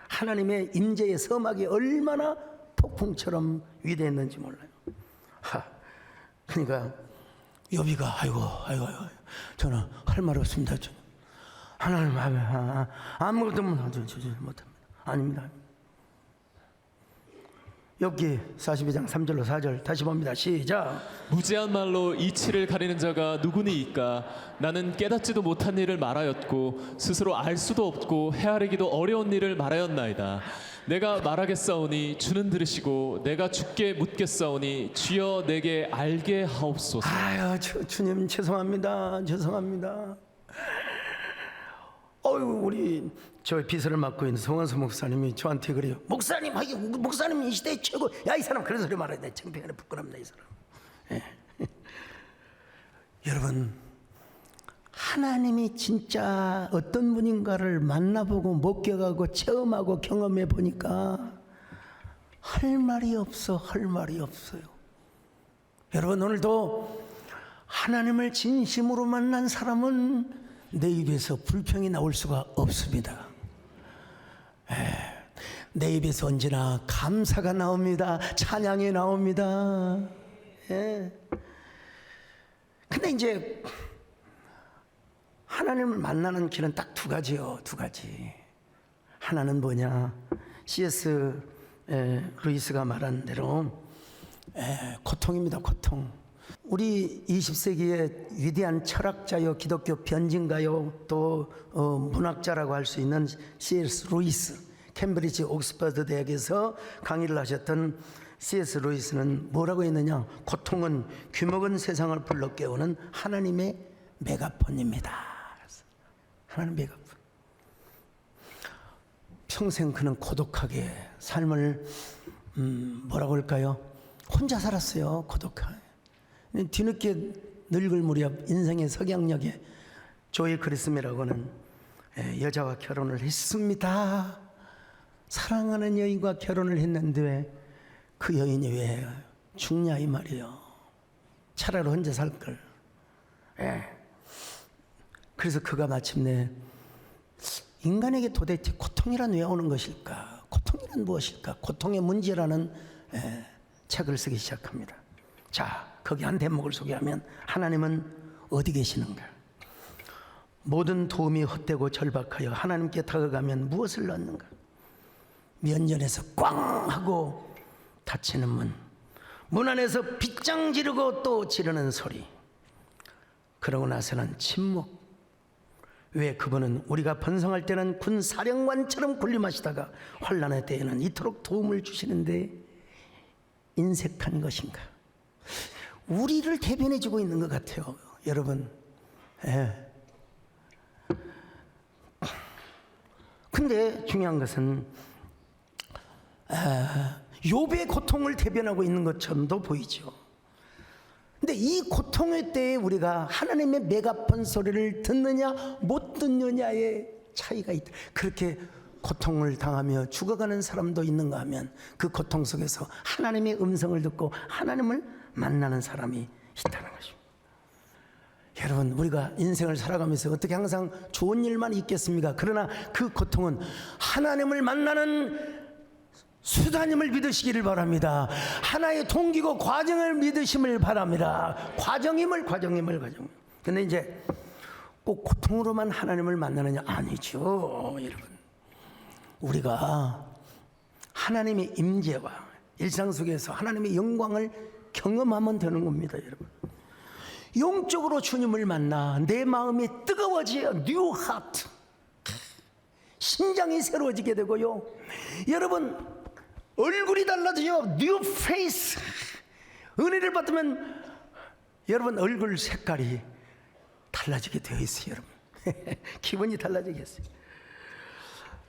하나님의 임재의 서막이 얼마나 폭풍처럼 위대했는지 몰라요. 그러니까 욥이가 아이고 저는 할 말 없습니다. 저는 하나님 아무것도 못합니다. 아닙니다. 욥기 42장 3절로 4절 다시 봅니다. 시작. 무지한 말로 이치를 가리는 자가 누구니이까. 나는 깨닫지도 못한 일을 말하였고 스스로 알 수도 없고 헤아리기도 어려운 일을 말하였나이다. 내가 말하겠사오니 주는 들으시고 내가 주께 묻겠사오니 주여 내게 알게 하옵소서. 아유 주님 죄송합니다. 우리 저 비서를 맡고 있는 송한수 목사님이 저한테 그래요. 목사님 이 시대의 최고. 야, 이 사람 그런 소리 말해야 돼. 창피하네, 부끄럽네 이 사람. 예. 여러분, 하나님이 진짜 어떤 분인가를 만나보고 목격하고 체험하고 경험해 보니까 할 말이 없어요. 여러분, 오늘도 하나님을 진심으로 만난 사람은 내 입에서 불평이 나올 수가 없습니다. 내 입에서 언제나 감사가 나옵니다. 찬양이 나옵니다. 근데 이제 하나님을 만나는 길은 딱 두 가지요. 두 가지. 하나는 뭐냐? C.S. 루이스가 말한 대로 고통입니다. 고통. 우리 20세기의 위대한 철학자요, 기독교 변진가요, 또 문학자라고 할 수 있는 C.S. 루이스, 캠브리지 옥스퍼드 대학에서 강의를 하셨던 C.S. 루이스는 뭐라고 했느냐? 고통은 귀먹은 세상을 불러 깨우는 하나님의 메가폰입니다. 하나님 메가폰. 평생 그는 고독하게 삶을 뭐라고 할까요? 혼자 살았어요. 고독하게. 뒤늦게 늙을 무렵 인생의 석양역에 조이 그리스미라고 하는 여자와 결혼을 했습니다. 사랑하는 여인과 결혼을 했는데 그 여인이 왜 죽냐 이 말이에요. 차라리 혼자 살걸. 그래서 그가 마침내 인간에게 도대체 고통이란 왜 오는 것일까? 고통이란 무엇일까? 고통의 문제라는 책을 쓰기 시작합니다. 자, 거기 한 대목을 소개하면 하나님은 어디 계시는가? 모든 도움이 헛되고 절박하여 하나님께 다가가면 무엇을 얻는가? 면전에서 꽝 하고 닫히는 문 안에서 빗장 지르고 또 지르는 소리. 그러고 나서는 침묵. 왜? 그분은 우리가 번성할 때는 군 사령관처럼 군림하시다가 환난의 때에는 이토록 도움을 주시는데 인색한 것인가? 우리를 대변해주고 있는 것 같아요, 여러분. 근데 중요한 것은 욥의 고통을 대변하고 있는 것처럼도 보이죠. 근데 이 고통의 때에 우리가 하나님의 메가폰 소리를 듣느냐 못 듣느냐의 차이가 있다. 그렇게 고통을 당하며 죽어가는 사람도 있는가 하면 그 고통 속에서 하나님의 음성을 듣고 하나님을 만나는 사람이 있다는 것입니다. 여러분, 우리가 인생을 살아가면서 어떻게 항상 좋은 일만 있겠습니까? 그러나 그 고통은 하나님을 만나는 수다님을 믿으시기를 바랍니다. 하나의 동기고 과정을 믿으심을 바랍니다. 과정임을. 근데 이제 꼭 고통으로만 하나님을 만나느냐? 아니죠, 여러분. 우리가 하나님의 임재와 일상 속에서 하나님의 영광을 경험하면 되는 겁니다, 여러분. 영적으로 주님을 만나 내 마음이 뜨거워지어 뉴 하트, 심장이 새로워지게 되고요. 여러분 얼굴이 달라져요. 뉴 페이스. 은혜를 받으면 여러분 얼굴 색깔이 달라지게 되어 있어요, 여러분. 기분이 달라지겠어요.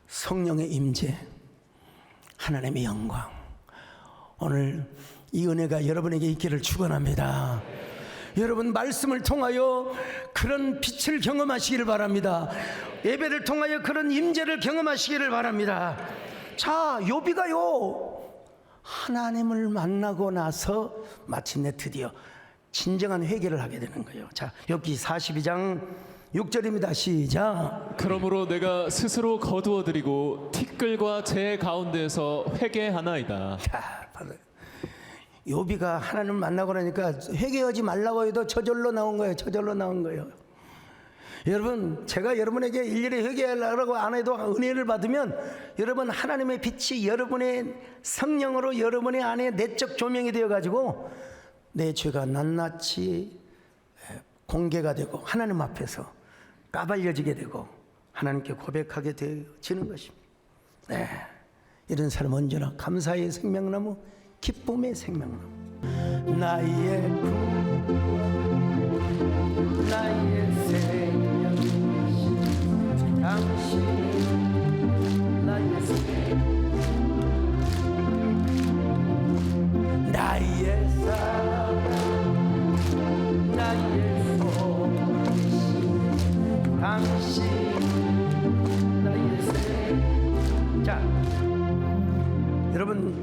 성령의 임재, 하나님의 영광, 오늘 이 은혜가 여러분에게 있기를 축원합니다. 여러분 말씀을 통하여 그런 빛을 경험하시기를 바랍니다. 예배를 통하여 그런 임재를 경험하시기를 바랍니다. 자, 욥이가요 하나님을 만나고 나서 마침내 드디어 진정한 회개를 하게 되는 거예요. 자, 욥기 42장 6절입니다. 시작. 그러므로 내가 스스로 거두어드리고 티끌과 재 가운데에서 회개하나이다. 자, 받아요. 욥이가 하나님을 만나고 나니까 회개하지 말라고 해도 저절로 나온 거예요. 저절로 나온 거예요. 여러분, 제가 여러분에게 일일이 회개하라고 안 해도 은혜를 받으면 여러분 하나님의 빛이 여러분의 성령으로 여러분의 안에 내적 조명이 되어가지고 내 죄가 낱낱이 공개가 되고 하나님 앞에서 까발려지게 되고 하나님께 고백하게 되어지는 것입니다. 네, 이런 사람 언제나 감사의 생명나무, 기쁨의 생명나무. 나의 구, 나의 생명, 당신 나의 생명, 나의 사랑, 나의 소망이시, 당신 나의 생명. 자, 여러분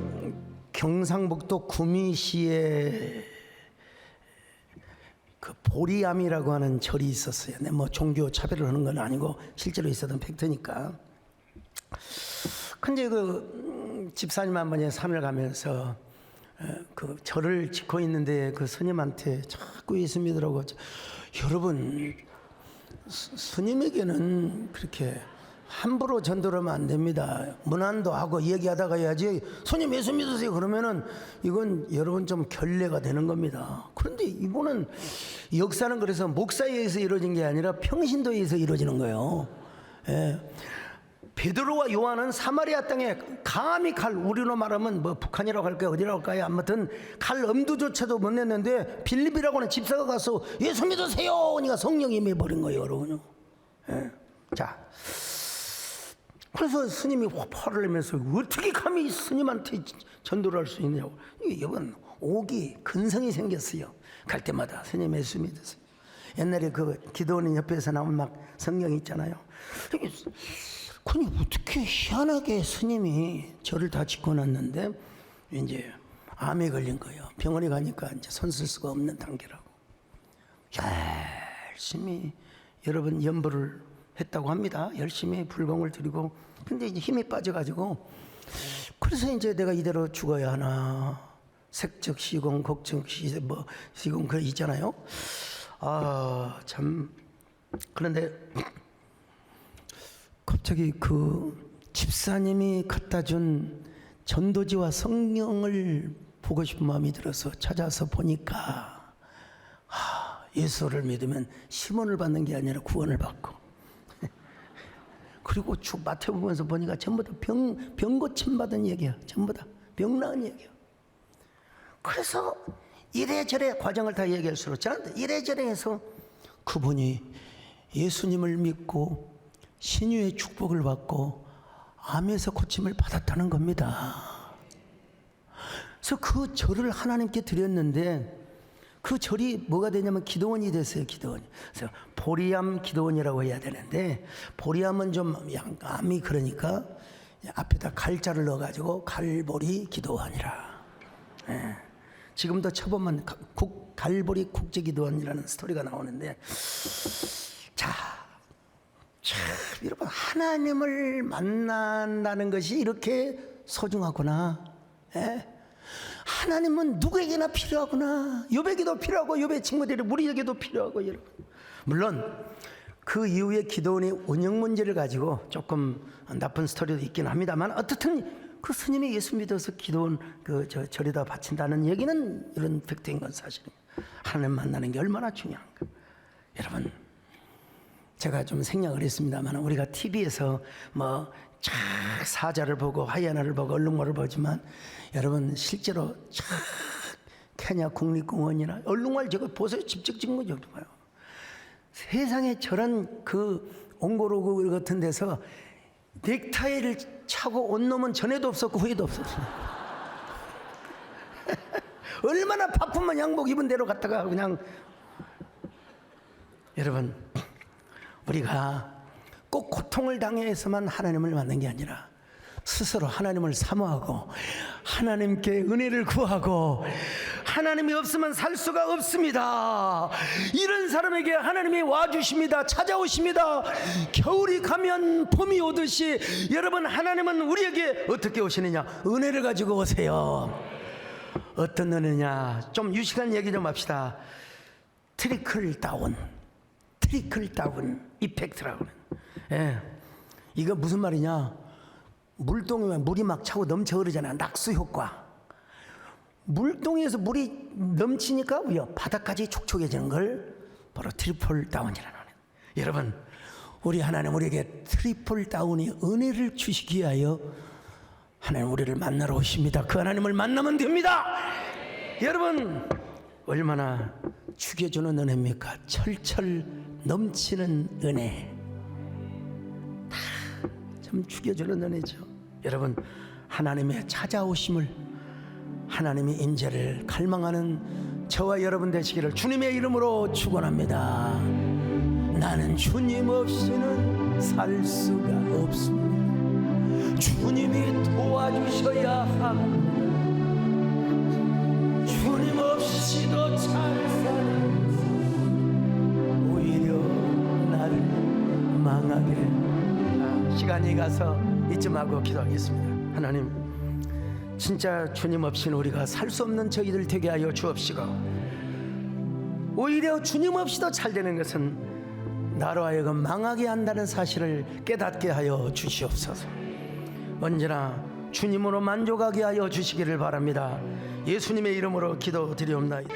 경상북도 구미시에 그 보리암이라고 하는 절이 있었어요. 뭐 종교 차별을 하는 건 아니고 실제로 있었던 팩트니까. 근데 그 집사님 한 번에 산을 가면서 그 절을 짓고 있는데 그 스님한테 자꾸 예수 믿으라고. 여러분, 스님에게는 그렇게 함부로 전도를 하면 안 됩니다. 문안도 하고 얘기하다가 해야지. 스님 예수 믿으세요 그러면은 이건 여러분 좀 결례가 되는 겁니다. 그런데 이분은 역사는 그래서 목사에 의해서 이루어진 게 아니라 평신도에 의해서 이루어지는 거예요. 예. 베드로와 요한은 사마리아 땅에 감히 칼, 우리로 말하면 뭐 북한이라고 할까요 어디라고 할까요, 아무튼 칼 엄두조차도 못 냈는데 빌립이라고 하는 집사가 가서 예수 믿으세요 그러니까 성령이 임해버린 거예요, 여러분요. 예. 자, 그래서 스님이 화를 내면서 어떻게 감히 스님한테 전도를 할 수 있냐고. 이번 옥이 근성이 생겼어요. 갈 때마다 스님 예수 믿으세요. 옛날에 그 기도원 옆에서 나온 막 성경 있잖아요. 그니 어떻게 희한하게 스님이 저를 다 짓고 놨는데 이제 암에 걸린 거예요. 병원에 가니까 이제 손 쓸 수가 없는 단계라고. 열심히 여러분 연보를 했다고 합니다. 열심히 불공을 드리고. 근데 이제 힘이 빠져가지고 그래서 이제 내가 이대로 죽어야 하나. 색적 시공, 곡적 뭐 시공 그 있잖아요. 아, 참. 그런데 갑자기 그 집사님이 갖다 준 전도지와 성경을 보고 싶은 마음이 들어서 찾아서 보니까 예수를 믿으면 시몬을 받는 게 아니라 구원을 받고 그리고 마태복음에서 보니까 전부 다 병 고침 받은 얘기야. 전부 다 병 나은 얘기야. 그래서 이래저래 과정을 다 얘기할 수록 저는 이래저래 해서 그분이 예수님을 믿고 신유의 축복을 받고 암에서 고침을 받았다는 겁니다. 그래서 그 절을 하나님께 드렸는데 그 절이 뭐가 되냐면 기도원이 됐어요. 기도원. 그래서 보리암 기도원이라고 해야 되는데 보리암은 좀 암이 그러니까 앞에다 갈자를 넣어가지고 갈보리 기도원이라. 예. 지금도 쳐보면 갈보리 국제기도원이라는 스토리가 나오는데, 자, 참 여러분 하나님을 만난다는 것이 이렇게 소중하구나. 예? 하나님은 누구에게나 필요하구나. 욥에게도 필요하고 욥의 친구들이 우리에게도 필요하고. 여러분, 물론 그 이후에 기도원의 운영 문제를 가지고 조금 나쁜 스토리도 있긴 합니다만, 어떻든 그 스님이 예수 믿어서 기도원 절에다 바친다는 얘기는 이런 팩트인 건 사실입니다. 하나님 만나는 게 얼마나 중요한가. 여러분, 제가 좀 생략을 했습니다만, 우리가 TV에서 쫙 사자를 보고 하이에나를 보고 얼룩말을 보지만, 여러분 실제로 쫙 케냐 국립공원이나 얼룩말 저거 보세요. 직접 찍은 거죠. 봐요. 세상에 저런 그 옹고로그 같은 데서 넥타이를 차고 온 놈은 전에도 없었고 후에도 없었어요. 얼마나 바쁘면 양복 입은 대로 갔다가 그냥. 여러분, 우리가 꼭 고통을 당해서만 하나님을 만난 게 아니라 스스로 하나님을 사모하고 하나님께 은혜를 구하고, 하나님이 없으면 살 수가 없습니다. 이런 사람에게 하나님이 와주십니다. 찾아오십니다. 겨울이 가면 봄이 오듯이 여러분, 하나님은 우리에게 어떻게 오시느냐? 은혜를 가지고 오세요. 어떤 은혜냐? 좀 유식한 얘기 좀 합시다. 트리클 다운 이펙트라고. 예, 이거 무슨 말이냐? 물동에 물이 막 차고 넘쳐 흐르잖아요. 낙수 효과. 물동에서 물이 넘치니까 바닥까지 촉촉해지는 걸 바로 트리플 다운이라는 거예요. 여러분, 우리 하나님 우리에게 트리플 다운의 은혜를 주시기 위하여 하나님 우리를 만나러 오십니다. 그 하나님을 만나면 됩니다. 여러분, 얼마나 죽여주는 은혜입니까? 철철 넘치는 은혜. 다 참 죽여주는 은혜죠. 여러분, 하나님의 찾아오심을, 하나님의 인재를 갈망하는 저와 여러분 되시기를 주님의 이름으로 축원합니다. 나는 주님 없이는 살 수가 없습니다. 주님이 도와주셔야 합니다. 주님 없이도 잘 사는, 오히려 나를 망하게. 시간이 가서 이쯤 하고 기도하겠습니다. 하나님, 진짜 주님 없이는 우리가 살 수 없는 저희들 되게 하여 주옵시고, 오히려 주님 없이도 잘 되는 것은 나로 하여금 망하게 한다는 사실을 깨닫게 하여 주시옵소서. 언제나 주님으로 만족하게 하여 주시기를 바랍니다. 예수님의 이름으로 기도드리옵나이다.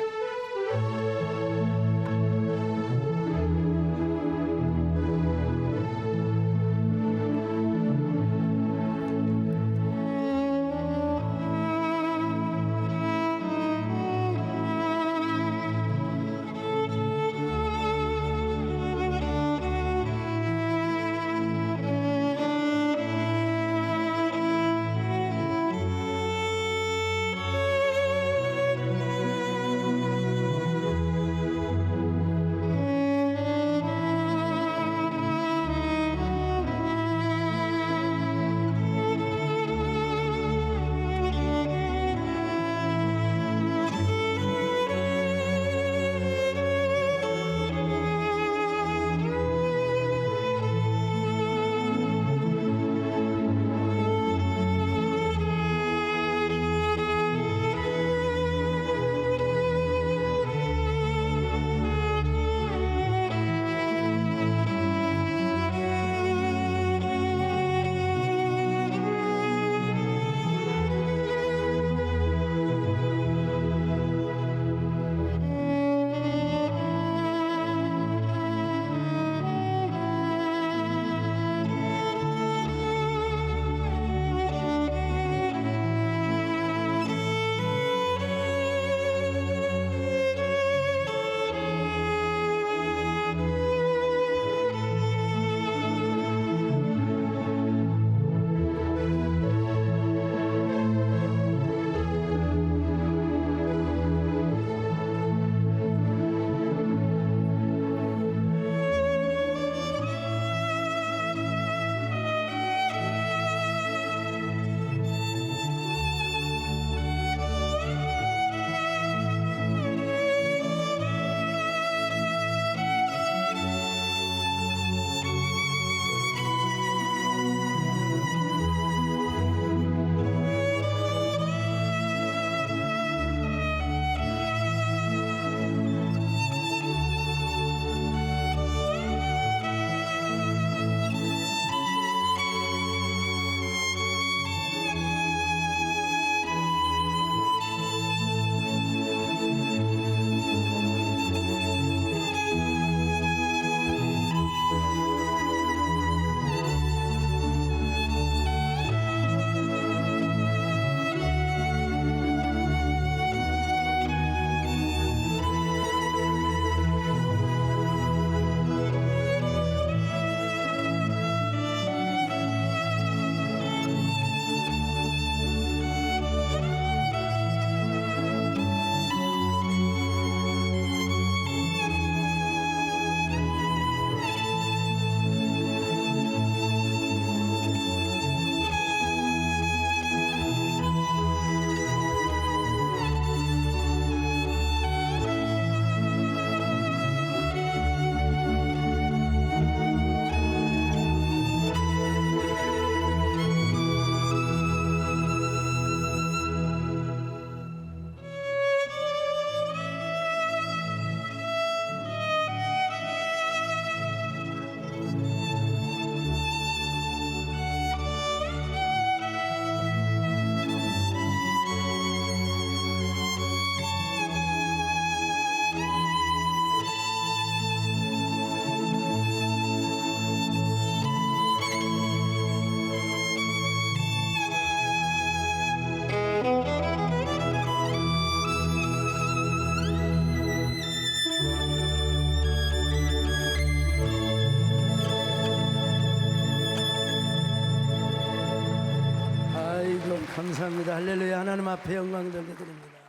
감사합니다. 할렐루야. 하나님 앞에 영광 돌려드립니다.